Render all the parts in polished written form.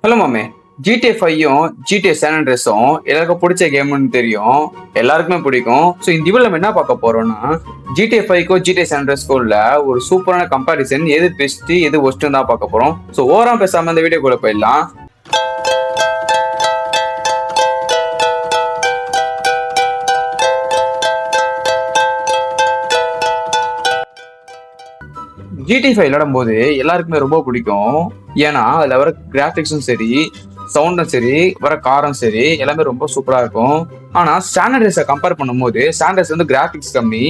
Hello மாமே. GTA 5யும் GTA San Andreasம் எல்லாருக்கும் பிடிச்ச கேம்னு தெரியும். எல்லாருக்குமே பிடிக்கும். ஸோ இந்த வீடியோல நம்ம என்ன பார்க்க போறோம்னா, GTA 5க்கும் GTA San Andreasக்கும் உள்ள ஒரு சூப்பரான கம்பாரிசன், எது பெஸ்ட் எது ஒஸ்ட்னு தான் பார்க்க போறோம். ஸோ ஓவரா பேசாம இந்த வீடியோக்குள்ள போயிடலாம். GTA 5 விளையாடும் போது எல்லாருக்குமே ரொம்ப பிடிக்கும். ஏன்னா அதுல வர கிராபிக்ஸும் சரி, சவுண்டும் சரி, வர காரும் சரி, எல்லாமே ரொம்ப சூப்பரா இருக்கும். ஆனா சான் அண்ட்ரியாஸை கம்பேர் பண்ணும்போது சான் அண்ட்ரியாஸ் வந்து கிராபிக்ஸ் கம்மி,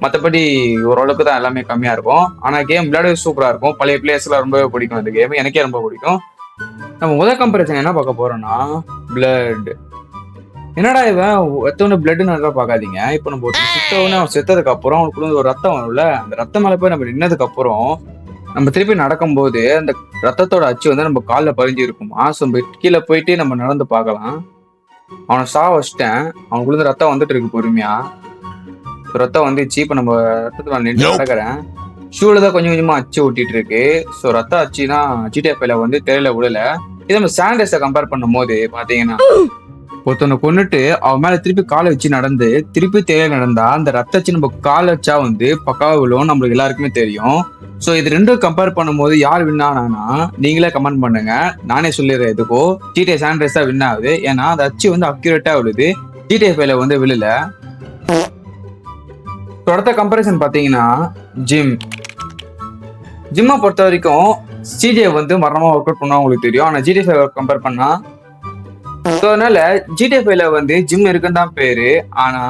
மற்றபடி ஓரளவுக்கு தான் எல்லாமே கம்மியா இருக்கும். ஆனா கேம் விளையாடவே சூப்பரா இருக்கும். பழைய பிளேயர்ஸ் எல்லாம் ரொம்பவே பிடிக்கும். இந்த கேம் எனக்கே ரொம்ப பிடிக்கும். நம்ம முதல் கம்பேரிசன் என்ன பார்க்க போறோம்னா, பிளட். என்னடா இவன் எத்தவொன்னு பிளட்னு நல்லா பார்க்காதீங்க. இப்போ நம்ம சுத்தவொன்னு அவன் செத்ததுக்கு அப்புறம் அவனுக்குள்ள ஒரு ரத்தம் வரும்ல, அந்த ரத்தம் மேல போய் நம்ம நின்னதுக்கு அப்புறம் நம்ம திருப்பி நடக்கும்போது அந்த ரத்தத்தோட அச்சு வந்து நம்ம காலில் பதிஞ்சு இருக்குமா. ஸோ நம்ம கீழே போயிட்டு நம்ம நடந்து பார்க்கலாம். அவனை வச்சிட்டேன். அவனுக்குள்ள ரத்தம் வந்துட்டு இருக்கு பொறுமையா. ரத்தம் வந்துச்சு. இப்போ நம்ம ரத்தத்துல நின்று நடக்கிறேன். ஷூல தான் கொஞ்சம் கொஞ்சமா அச்சு ஓட்டிட்டு இருக்கு. ஸோ ரத்த அச்சுனா GTA 5ல வந்து தெரியல விடல. இதை நம்ம சான் அண்ட்ரியாஸை கம்பேர் பண்ணும் போது பாத்தீங்கன்னா, ஒருத்தனை கொண்டுட்டு அவன் மேல திருப்பி காலை வச்சு நடந்து திருப்பி தேவை நடந்தா அந்த ரத்தச்சு நம்ம கால் வச்சா வந்து பக்காவா விழும். நம்மளுக்கு எல்லாருக்குமே தெரியும். ஸோ இது ரெண்டும் கம்பேர் பண்ணும்போது யார் வின் ஆனானா நீங்களே கமெண்ட் பண்ணுங்க. நானே சொல்லிடுறேன். எதுக்கோ GTA San Andreas தான் வின் ஆகுது. ஏன்னா அந்த அச்சு வந்து அக்யூரேட்டா விழுது. GTA 5ல வந்து விழல. அடுத்த கம்பேரிசன் பாத்தீங்கன்னா, ஜிம்மை பொறுத்த வரைக்கும் CJ வந்து மரணமா ஒர்க் அவுட் பண்ணா உங்களுக்கு தெரியும். ஆனா GTA 5 கம்பேர் பண்ணா, அதனால GTA 5ல வந்து ஜிம் இருக்குன்னு தான் பேரு. ஆனா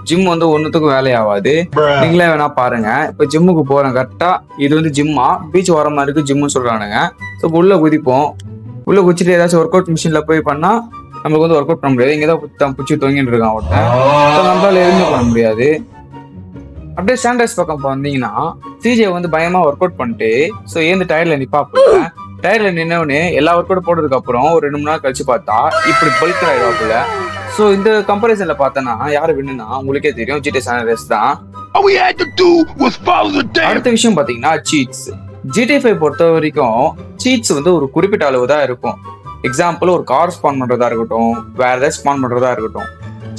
ஜிம் வந்து ஒன்னுத்துக்கும் வேலையாவாது. நீங்களே வேணா பாருங்க. இப்ப ஜிம்முக்கு போறேன் கரெக்டா. இது வந்து ஜிம்மா, பீச் வர மாதிரி இருக்கு ஜிம்னு சொல்றானுங்க. ஸோ உள்ள குதிப்போம். உள்ள குச்சிட்டு ஏதாச்சும் ஒர்க் அவுட் மிஷின்ல போய் பண்ணா நம்மளுக்கு வந்து ஒர்க் அவுட் பண்ண முடியாது. இங்கதான் புச்சி தொங்கிட்டு இருக்கான் ஒருத்தன். நம்மளால எதுவுமே பண்ண முடியாது. அப்படியே சான் அண்ட்ரியாஸ் பக்கம் வந்தீங்கன்னா, CJ வந்து பயமா ஒர்க் அவுட் பண்ணிட்டு ஸோ ஏந்து டயர்ல நிப்பாப்புல. டயர்ல நின்னவனே எல்லா ஒர்க் அவுட் போட்டதுக்கு அப்புறம் ஒரு 2 மணி நேரம் கழிச்சு பார்த்தா இப்படி பல்க் ஆயிடுவாப்புல. ஸோ இந்த கம்பேரிசன்ல பார்த்தனா யாரு வின்னுனா உங்களுக்கே தெரியும், GTA San Andreas தான். அடுத்த விஷயம் பாத்தீங்கன்னா சீட்ஸ். GTA 5 பொறுத்த வரைக்கும் சீட்ஸ் வந்து ஒரு குறிப்பிட்ட அளவு தான் இருக்கும். எக்ஸாம்பிள் ஒரு கார் ஸ்பான் பண்றதா இருக்கட்டும், வேற ஏதாவது ஸ்பான் பண்றதா இருக்கட்டும்,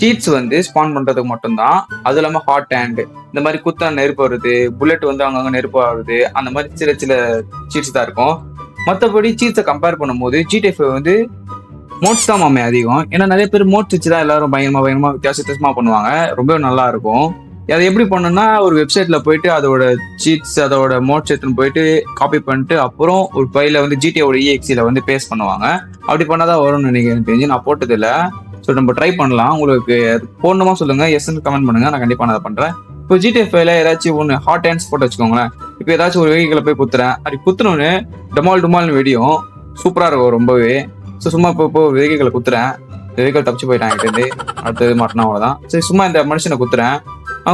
சீட்ஸ் வந்து ஸ்பான் பண்றதுக்கு மட்டும்தான். அது இல்லாம ஹாட் ஹேண்ட், இந்த மாதிரி குத்த நெருப்பு வருது, புல்லட் வந்து அங்கங்க நெருப்பு வருது, அந்த மாதிரி சில சில சீட்ஸ் தான் இருக்கும். மற்றபடி சீட்ஸை கம்பேர் பண்ணும்போது GTA 5 வந்து மோட்ஸ் தான் மாமே அதிகம். ஏன்னா நிறைய பேர் மோட்ஸ் வச்சு தான் எல்லாரும் பயங்கரமா வித்தியாசமா பண்ணுவாங்க. ரொம்ப நல்லா இருக்கும். அதை எப்படி பண்ணணும்னா, ஒரு வெப்சைட்ல போயிட்டு அதோட சீட்ஸ் அதோட மோட்ஸ் எடுத்துன்னு போயிட்டு காப்பி பண்ணிட்டு அப்புறம் ஒரு ஃபைல வந்து GTAவோட EXEல வந்து பேஸ்ட் பண்ணுவாங்க. அப்படி பண்ணாதான் வரும்னு நினைக்கிறேன். தெரிஞ்சு நான் போட்டது இல்லை. ஸோ நம்ம ட்ரை பண்ணலாம். உங்களுக்கு போடணுமா சொல்லுங்க, எஸ்ன்னு கமெண்ட் பண்ணுங்க. நான் கண்டிப்பா நான் அதை பண்றேன். இப்போ GTA 5ல ஏதாச்சும் ஒன்று ஹாட் ஹேண்ட்ஸ் போட்டு வச்சுக்கோங்களேன். இப்போ ஏதாச்சும் ஒரு வெஹிக்கிளை போய் குத்துறேன். அப்படி குத்துனோன்னு டமால்னு வெடியும். சூப்பரா இருக்கும் ரொம்பவே. ஸோ சும்மா இப்போ வெஹிக்கிளை குத்துறேன். வெஹிக்கிள் தப்பிச்சு போயிட்டான் கிட்டேருந்து. அடுத்தது மாட்டினா அவ்வளோதான். சரி சும்மா இந்த மனுஷனை குத்துறேன்.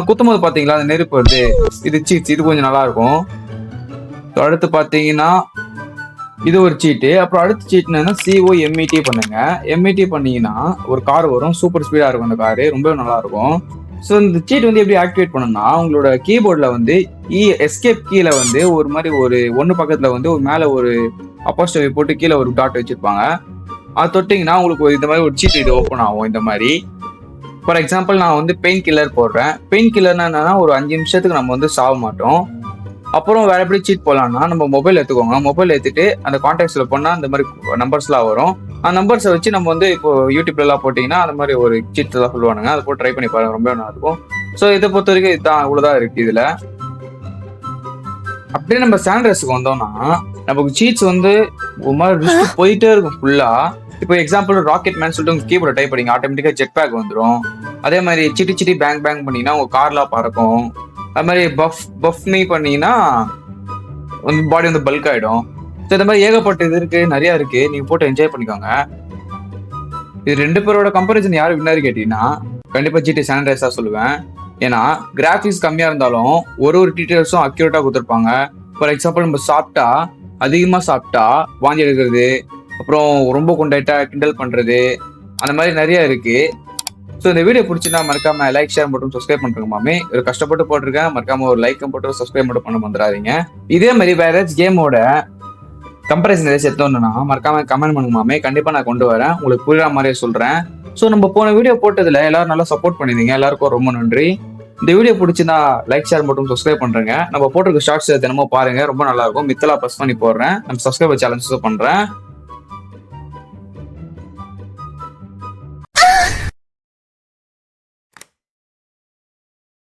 குத்தும் போது பாத்தீங்களா அந்த நெருப்பு வருது. இது சீட்ஸ். இது கொஞ்சம் நல்லா இருக்கும். அடுத்து பாத்தீங்கன்னா இது ஒரு சீட்டு. அப்புறம் அடுத்த சீட் என்னன்னா COMET பண்ணுங்க. MET பண்ணீங்கன்னா ஒரு கார் வரும். சூப்பர் ஸ்பீடா இருக்கும் அந்த காரு. ரொம்ப நல்லா இருக்கும். ஸோ இந்த சீட் வந்து எப்படி ஆக்டிவேட் பண்ணணும்னா, உங்களோட கீபோர்ட்ல வந்து எஸ்கேப் கீழே வந்து ஒரு மாதிரி ஒரு ஒன்று பக்கத்துல வந்து ஒரு மேல ஒரு அப்போஸ்ட்ரோஃபி போட்டு கீழே ஒரு டாட் வச்சிருப்பாங்க. அது தொட்டிங்கன்னா உங்களுக்கு இந்த மாதிரி ஒரு சீட் இது ஓப்பன் ஆகும். இந்த மாதிரி ஃபார் எக்ஸாம்பிள் நான் வந்து பெயின் கில்லர் போடுறேன். பெயின் கில்லர்னா என்னன்னா ஒரு 5 நிமிஷத்துக்கு நம்ம வந்து சாக மாட்டோம். அப்புறம் வேற எப்படி சீட் போடலாம்னா, நம்ம மொபைல் எடுத்துக்கோங்க. மொபைல் எடுத்துட்டு அந்த கான்டாக்ட்ஸ்ல போனா அந்த மாதிரி நம்பர்ஸ்லாம் வரும். அந்த நம்பர்ஸை வச்சு நம்ம வந்து இப்போ யூடியூப்ல எல்லாம் போட்டீங்கன்னா அந்த மாதிரி ஒரு சீட் தான் சொல்லுவானுங்க. அதை போட்டு ட்ரை பண்ணி பாருங்க. ரொம்ப நல்லா இருக்கும். ஸோ இதை பொறுத்த வரைக்கும் இதுதான் இவ்வளவுதான் இருக்கு இதுல. அப்படியே நம்ம சான் அண்ட்ரியாஸ்க்கு வந்தோம்னா, நமக்கு சீட்ஸ் வந்து ஒரு மாதிரி போயிட்டே இருக்கும் ஃபுல்லா. இப்போ எக்ஸாம்பிள் ராக்கெட் மேன் சொல்லிட்டு உங்க கீபோர்ட் டைப் பண்ணீங்க, ஆட்டோமேட்டிக்கா ஜெட் பேக் வந்துடும். அதே மாதிரி சிட்டி பேங் பண்ணீங்கன்னா உங்க கார்லாம் பறக்கும். அது மாதிரி பஃப் மீ பண்ணீங்கன்னா பாடி வந்து பல்க் ஆயிடும். ஸோ இந்த மாதிரி ஏகப்பட்ட இது இருக்கு, நிறைய இருக்கு. நீங்க போட்டு என்ஜாய் பண்ணிக்கோங்க. இது ரெண்டு பேரோட கம்பேரிசன் யாரு வின்னாரு கேட்டீங்கன்னா கண்டிப்பா GTA San Andreas தான் சொல்லுவேன். ஏன்னா கிராபிக்ஸ் கம்மியா இருந்தாலும் ஒரு டீட்டெயில்ஸும் அக்யூரேட்டா கொடுத்துருப்பாங்க. ஃபார் எக்ஸாம்பிள் நம்ம அதிகமா சாப்பிட்டா வாந்தி எடுக்கிறது, அப்புறம் ரொம்ப கொண்டாயிட்டா கிண்டல் பண்றது, அந்த மாதிரி நிறைய இருக்கு. ஸோ இந்த வீடியோ பிடிச்சிருந்தா மறக்காம லைக், ஷேர் மற்றும் சப்ஸ்கிரைப் பண்றேங்க மாமே. ஒரு கஷ்டப்பட்டு போட்டிருக்கேன். மறக்காம ஒரு லைக்கும் போட்டு சப்ஸ்கிரைப் மட்டும் பண்ண வந்துடாதீங்க. இதே மாதிரி வேற ஏதாச்சும் கேமோட கம்பேரிசன் ஏதாச்சும் எடுத்தோம்னா மறக்காம கமெண்ட் பண்ணுமாமே, கண்டிப்பா நான் கொண்டு வரேன். உங்களுக்கு புரியுற மாதிரியே சொல்றேன். ஸோ நம்ம போன வீடியோ போட்டதுல எல்லாரும் நல்லா சப்போர்ட் பண்ணிருந்தீங்க. எல்லாருக்கும் ரொம்ப நன்றி. இந்த வீடியோ பிடிச்சிருந்தா லைக், ஷேர் மற்றும் சப்ஸ்கிரைப் பண்றேங்க. நம்ம போட்டிருக்க ஷார்ட்ஸ் தினமும் பாருங்க, ரொம்ப நல்லா இருக்கும். மித்தலா ப்ரெஸ் பண்ணி போடுறேன். நம்ம சப்ஸ்கிரைபர் சேலஞ்ச் பண்றேன்.